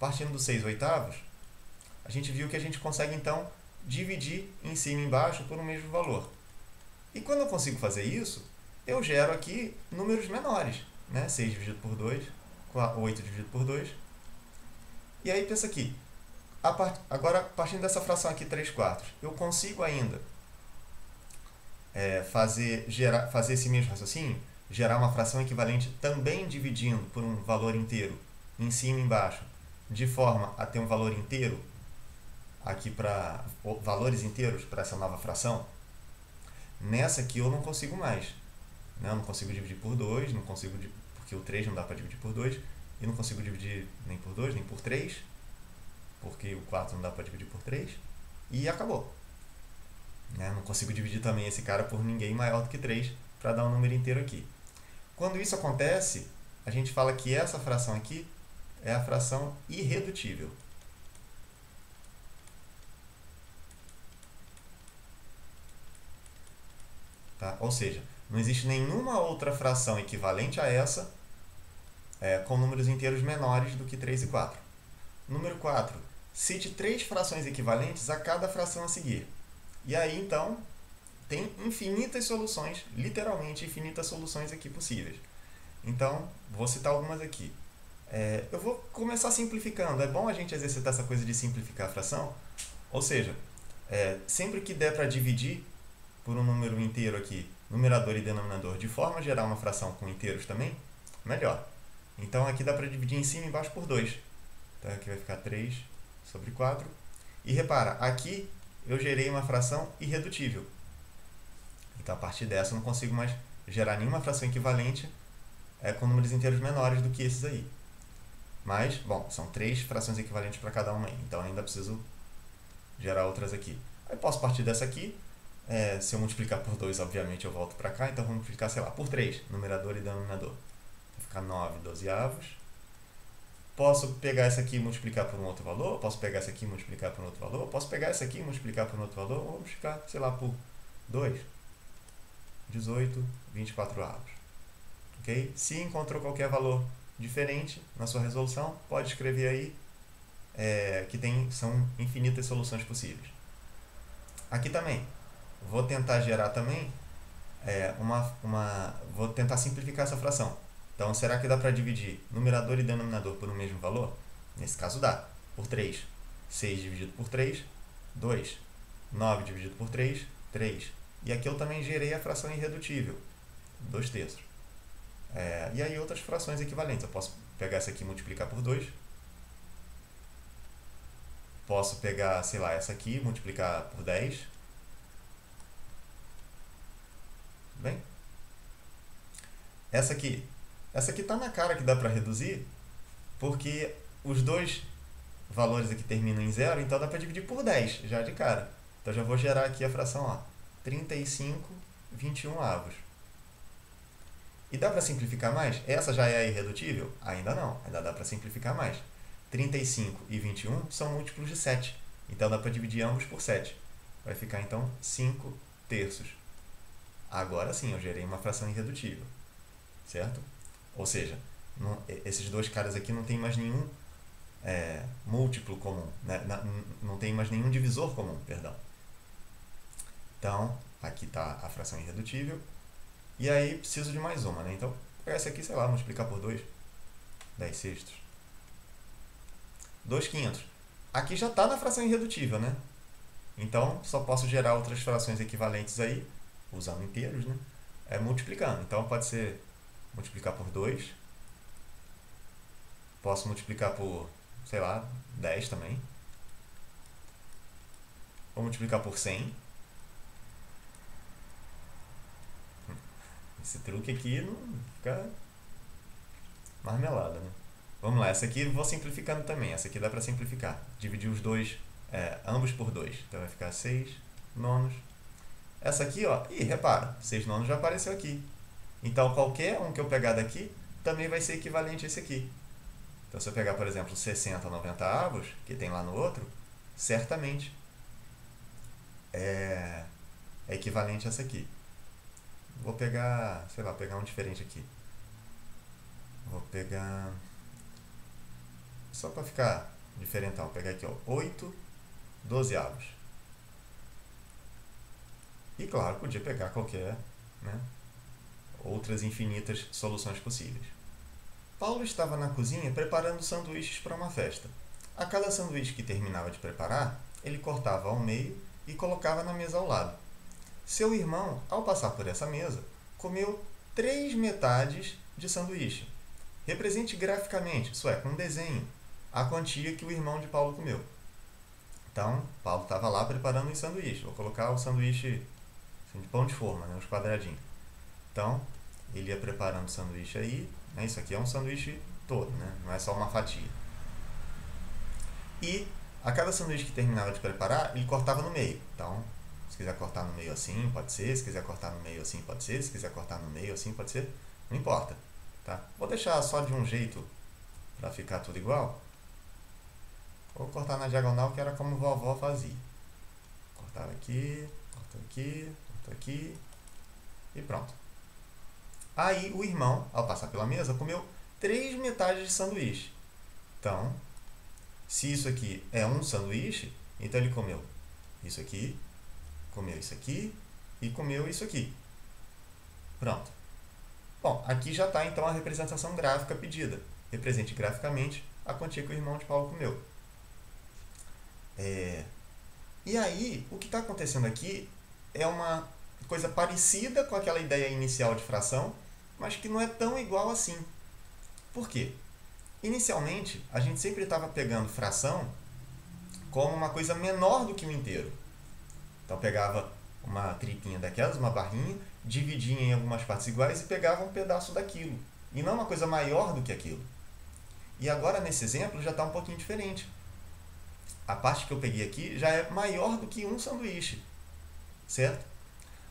partindo do 6/8, a gente viu que a gente consegue, então, dividir em cima e embaixo por um mesmo valor. E quando eu consigo fazer isso, eu gero aqui números menores, né? 6 dividido por 2, 8 dividido por 2. E aí, pensa aqui. Agora, partindo dessa fração aqui, 3/4, eu consigo ainda fazer esse mesmo raciocínio, gerar uma fração equivalente também dividindo por um valor inteiro, em cima e embaixo, de forma a ter um valor inteiro aqui para valores inteiros para essa nova fração. Nessa aqui eu não consigo mais, né? Eu não consigo dividir por 2, não consigo, porque o 3 não dá para dividir por 2, e não consigo dividir nem por 2, nem por 3, porque o 4 não dá para dividir por 3, e acabou. Né? Não consigo dividir também esse cara por ninguém maior do que 3 para dar um número inteiro aqui. Quando isso acontece, a gente fala que essa fração aqui é a fração irredutível. Tá? Ou seja, não existe nenhuma outra fração equivalente a essa com números inteiros menores do que 3 e 4. Número 4. Cite 3 frações equivalentes a cada fração a seguir. E aí, então, tem infinitas soluções, literalmente infinitas soluções aqui possíveis. Então, vou citar algumas aqui. Eu vou começar simplificando. É bom a gente exercitar essa coisa de simplificar a fração. Ou seja, sempre que der para dividir por um número inteiro aqui, numerador e denominador, de forma a gerar uma fração com inteiros também, melhor. Então, aqui dá para dividir em cima e embaixo por 2. Então, aqui vai ficar 3 sobre 4. E repara, aqui eu gerei uma fração irredutível. Então, a partir dessa, eu não consigo mais gerar nenhuma fração equivalente com números inteiros menores do que esses aí. Mas, bom, são 3 frações equivalentes para cada uma aí. Então, ainda preciso gerar outras aqui. Aí, posso partir dessa aqui. Se eu multiplicar por 2, obviamente, eu volto para cá. Então, vou multiplicar, sei lá, por 3, numerador e denominador. Vai ficar 9 dozeavos. Posso pegar essa aqui e multiplicar por um outro valor. Posso pegar essa aqui e multiplicar por um outro valor. Posso pegar essa aqui e multiplicar por um outro valor. Vou multiplicar, sei lá, por 2. 18, 24 avos. Ok? Se encontrou qualquer valor diferente na sua resolução, pode escrever aí que são infinitas soluções possíveis. Aqui também, vou tentar gerar também vou tentar simplificar essa fração. Então, será que dá para dividir numerador e denominador por um mesmo valor? Nesse caso dá. Por 3. 6 dividido por 3, 2. 9 dividido por 3, 3. E aqui eu também gerei a fração irredutível, 2/3. E aí outras frações equivalentes. Eu posso pegar essa aqui e multiplicar por 2. Posso pegar, sei lá, essa aqui e multiplicar por 10. Tudo bem? Essa aqui está na cara que dá para reduzir, porque os dois valores aqui terminam em 0, então dá para dividir por 10, já de cara. Então já vou gerar aqui a fração 35/21 avos. E dá para simplificar mais? Essa já é irredutível? Ainda não, ainda dá para simplificar mais. 35 e 21 são múltiplos de 7, então dá para dividir ambos por 7. Vai ficar então 5/3. Agora sim, eu gerei uma fração irredutível, certo? Ou seja, esses dois caras aqui não tem mais nenhum múltiplo comum, né? Não tem mais nenhum divisor comum, perdão. Então, aqui está a fração irredutível. E aí, preciso de mais uma, né? Então, vou pegar essa aqui, sei lá, multiplicar por 2. 10/6. 2/5. Aqui já está na fração irredutível, né? Então, só posso gerar outras frações equivalentes aí, usando inteiros, né? Multiplicando. Então, pode ser multiplicar por 2. Posso multiplicar por, sei lá, 10 também. Vou multiplicar por 100. Esse truque aqui não fica marmelada, né? Vamos lá, essa aqui eu vou simplificando também. Essa aqui dá para simplificar. Dividir os dois, ambos por 2. Então vai ficar 6 nonos. Essa aqui, ó, repara, 6 nonos já apareceu aqui. Então qualquer um que eu pegar daqui também vai ser equivalente a esse aqui. Então se eu pegar, por exemplo, 60/90 avos, que tem lá no outro, certamente é equivalente a essa aqui. Vou pegar, sei lá, pegar um diferente aqui. Vou pegar, só para ficar diferentão. Vou pegar aqui, ó, 8/12. E claro, podia pegar qualquer, né, outras infinitas soluções possíveis. Paulo estava na cozinha preparando sanduíches para uma festa. A cada sanduíche que terminava de preparar, ele cortava ao meio e colocava na mesa ao lado. Seu irmão, ao passar por essa mesa, comeu 3 metades de sanduíche. Represente graficamente, isso é, com um desenho, a quantia que o irmão de Paulo comeu. Então, Paulo estava lá preparando um sanduíche. Vou colocar o sanduíche assim, de pão de forma, né, os quadradinhos. Então, ele ia preparando o sanduíche aí. Né, isso aqui é um sanduíche todo, né, não é só uma fatia. E a cada sanduíche que terminava de preparar, ele cortava no meio. Então, se quiser cortar no meio assim, pode ser. Se quiser cortar no meio assim, pode ser. Se quiser cortar no meio assim, pode ser. Não importa. Tá? Vou deixar só de um jeito para ficar tudo igual. Vou cortar na diagonal, que era como vovó fazia. Cortava aqui, cortou aqui e pronto. Aí o irmão, ao passar pela mesa, comeu 3 metades de sanduíche. Então, se isso aqui é um sanduíche, então ele comeu isso aqui e comeu isso aqui. Pronto. Bom, aqui já está então a representação gráfica pedida. Represente graficamente a quantia que o irmão de Paulo comeu. E aí, o que está acontecendo aqui é uma coisa parecida com aquela ideia inicial de fração, mas que não é tão igual assim. Por quê? Inicialmente, a gente sempre estava pegando fração como uma coisa menor do que um inteiro. Então, pegava uma tripinha daquelas, uma barrinha, dividia em algumas partes iguais e pegava um pedaço daquilo. E não uma coisa maior do que aquilo. E agora, nesse exemplo, já está um pouquinho diferente. A parte que eu peguei aqui já é maior do que um sanduíche. Certo?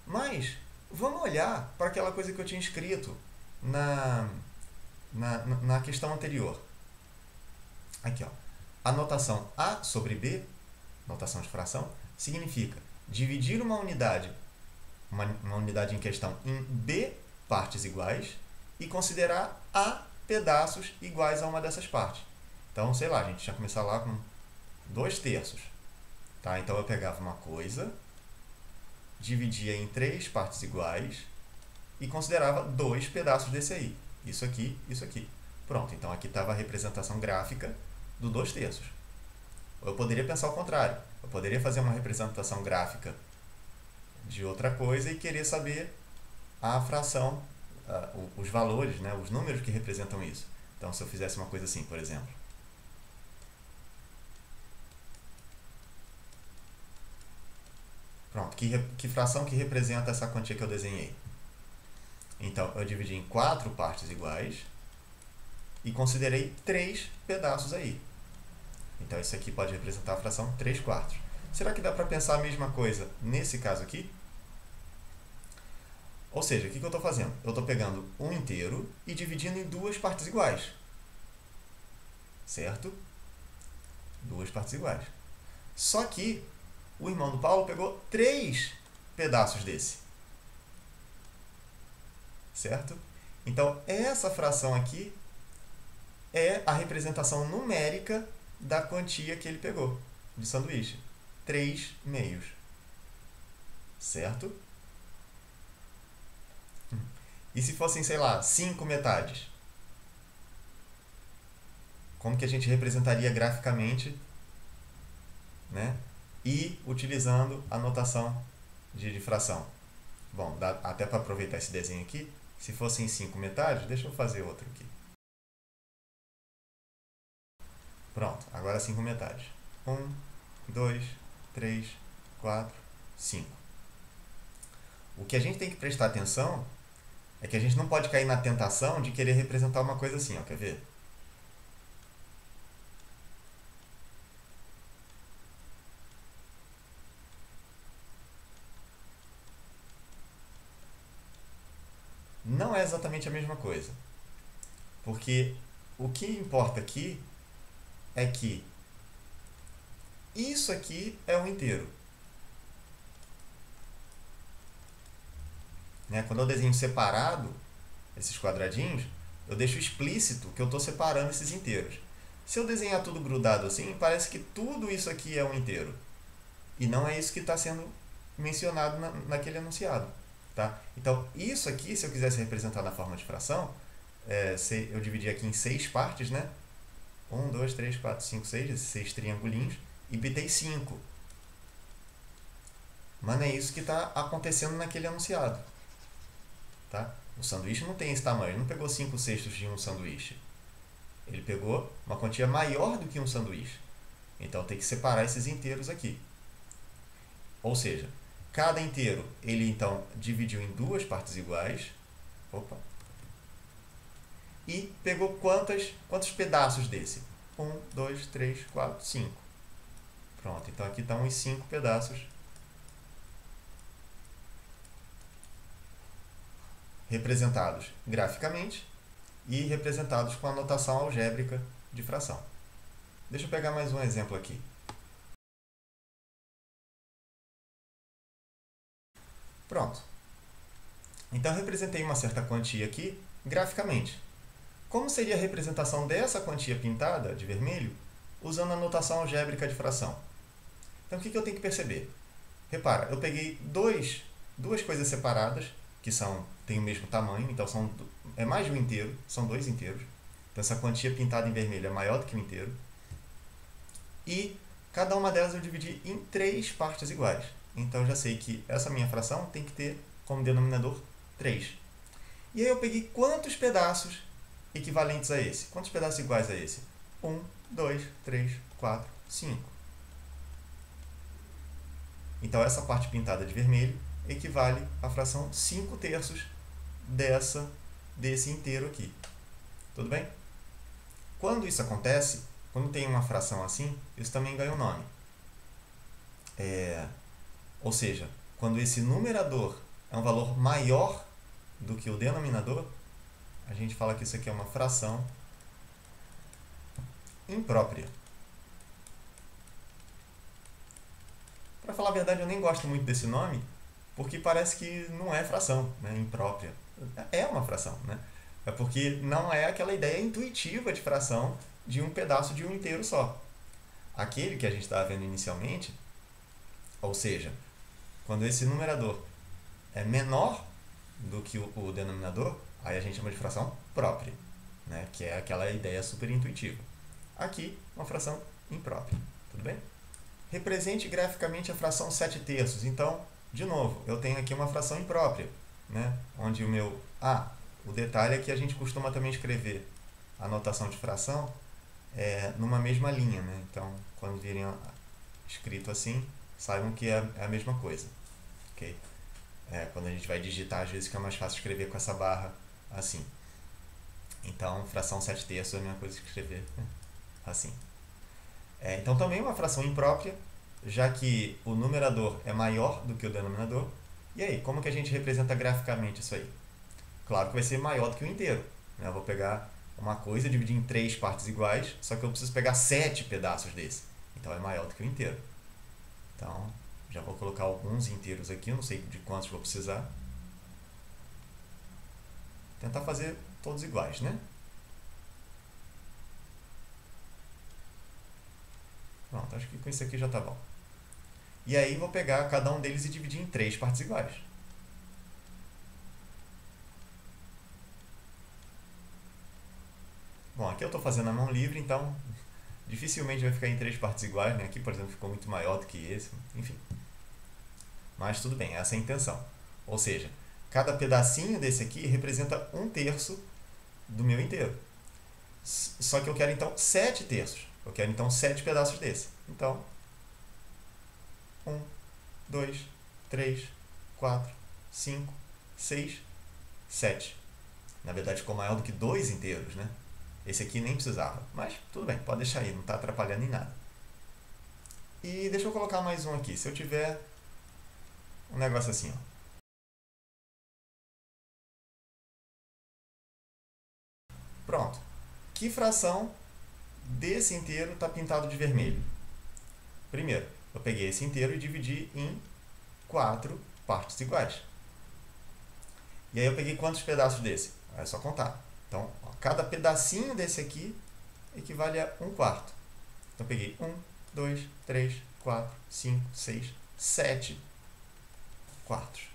Mas, vamos olhar para aquela coisa que eu tinha escrito na questão anterior. Aqui, ó. A notação A sobre B, notação de fração, significa dividir uma unidade em questão em B partes iguais e considerar A pedaços iguais a uma dessas partes. Então, sei lá, a gente já começar lá com 2/3. Tá? Então, eu pegava uma coisa, dividia em 3 partes iguais e considerava 2 pedaços desse aí. Isso aqui, isso aqui. Pronto, então aqui estava a representação gráfica do 2/3. Eu poderia pensar ao contrário. Eu poderia fazer uma representação gráfica de outra coisa e querer saber a fração, os valores, né, os números que representam isso. Então, se eu fizesse uma coisa assim, por exemplo. Pronto, que fração que representa essa quantia que eu desenhei? Então, eu dividi em 4 partes iguais e considerei 3 pedaços aí. Então, isso aqui pode representar a fração 3/4. Será que dá para pensar a mesma coisa nesse caso aqui? Ou seja, o que eu estou fazendo? Eu estou pegando um inteiro e dividindo em 2 partes iguais. Certo? 2 partes iguais. Só que o irmão do Paulo pegou 3 pedaços desse. Certo? Então, essa fração aqui é a representação numérica da quantia que ele pegou de sanduíche. 3/2. Certo? E se fossem, sei lá, 5 metades? Como que a gente representaria graficamente, né? E utilizando a notação de fração. Bom, dá até para aproveitar esse desenho aqui. Se fossem 5 metades, deixa eu fazer outro aqui. Pronto, agora 5 metades. 1, 2, 3, 4, 5. O que a gente tem que prestar atenção é que a gente não pode cair na tentação de querer representar uma coisa assim, ó, quer ver? Não é exatamente a mesma coisa. Porque o que importa aqui é que isso aqui é um inteiro. Né? Quando eu desenho separado esses quadradinhos, eu deixo explícito que eu estou separando esses inteiros. Se eu desenhar tudo grudado assim, parece que tudo isso aqui é um inteiro. E não é isso que está sendo mencionado naquele enunciado. Tá? Então, isso aqui, se eu quisesse representar na forma de fração, eu dividi aqui em 6 partes, né? 1, 2, 3, 4, 5, 6, esses 6 triangulinhos, e bitei 5. Mas não é isso que está acontecendo naquele enunciado. Tá? O sanduíche não tem esse tamanho, ele não pegou 5/6 de um sanduíche. Ele pegou uma quantia maior do que um sanduíche. Então tem que separar esses inteiros aqui. Ou seja, cada inteiro ele então dividiu em 2 partes iguais. Opa! E pegou quantos pedaços desse? 1, 2, 3, 4, 5. Pronto, então aqui estão os 5 pedaços representados graficamente e representados com a notação algébrica de fração. Deixa eu pegar mais um exemplo aqui. Pronto. Então, representei uma certa quantia aqui graficamente. Como seria a representação dessa quantia pintada de vermelho usando a notação algébrica de fração? Então, o que eu tenho que perceber? Repara, eu peguei duas coisas separadas, que têm o mesmo tamanho, então é mais de um inteiro, são 2 inteiros. Então, essa quantia pintada em vermelho é maior do que o inteiro. E cada uma delas eu dividi em 3 partes iguais. Então, eu já sei que essa minha fração tem que ter como denominador 3. E aí eu peguei quantos pedaços equivalentes a esse? Quantos pedaços iguais a esse? 1, 2, 3, 4, 5. Então, essa parte pintada de vermelho equivale à fração 5/3 desse inteiro aqui. Tudo bem? Quando isso acontece, quando tem uma fração assim, isso também ganha um nome. Ou seja, quando esse numerador é um valor maior do que o denominador, a gente fala que isso aqui é uma fração imprópria. Para falar a verdade, eu nem gosto muito desse nome, porque parece que não é fração, né? Imprópria. É uma fração, né? É porque não é aquela ideia intuitiva de fração de um pedaço de um inteiro só. Aquele que a gente estava vendo inicialmente, ou seja, quando esse numerador é menor do que o denominador, aí a gente chama de fração própria, né? Que é aquela ideia super intuitiva. Aqui, uma fração imprópria. Tudo bem? Represente graficamente a fração 7/3. Então, de novo, eu tenho aqui uma fração imprópria, né? Onde o detalhe é que a gente costuma também escrever a notação de fração numa mesma linha, né? Então, quando virem escrito assim, saibam que é a mesma coisa. Okay? Quando a gente vai digitar, às vezes fica mais fácil escrever com essa barra assim. Então, fração 7/3 é a mesma coisa que escrever assim. Então, também é uma fração imprópria, já que o numerador é maior do que o denominador. E aí, como que a gente representa graficamente isso aí? Claro que vai ser maior do que o inteiro. Né? Eu vou pegar uma coisa e dividir em 3 partes iguais, só que eu preciso pegar 7 pedaços desse. Então, é maior do que o inteiro. Então, já vou colocar alguns inteiros aqui, eu não sei de quantos vou precisar. Tentar fazer todos iguais, né? Pronto, acho que com isso aqui já está bom. E aí vou pegar cada um deles e dividir em 3 partes iguais. Bom, aqui eu estou fazendo a mão livre, então dificilmente vai ficar em 3 partes iguais, né? Aqui, por exemplo, ficou muito maior do que esse, enfim. Mas tudo bem, essa é a intenção. Ou seja, cada pedacinho desse aqui representa 1/3 do meu inteiro. Só que eu quero então 7/3. Eu quero então 7 pedaços desse. Então, 1, 2, 3, 4, 5, 6, 7. Na verdade, ficou maior do que 2 inteiros, né? Esse aqui nem precisava. Mas tudo bem, pode deixar aí, não está atrapalhando em nada. E deixa eu colocar mais um aqui. Se eu tiver um negócio assim, ó. Pronto. Que fração desse inteiro está pintado de vermelho? Primeiro, eu peguei esse inteiro e dividi em 4 partes iguais. E aí eu peguei quantos pedaços desse? É só contar. Então, ó, cada pedacinho desse aqui equivale a 1/4. Então, peguei 1, 2, 3, 4, 5, 6, 7 quartos.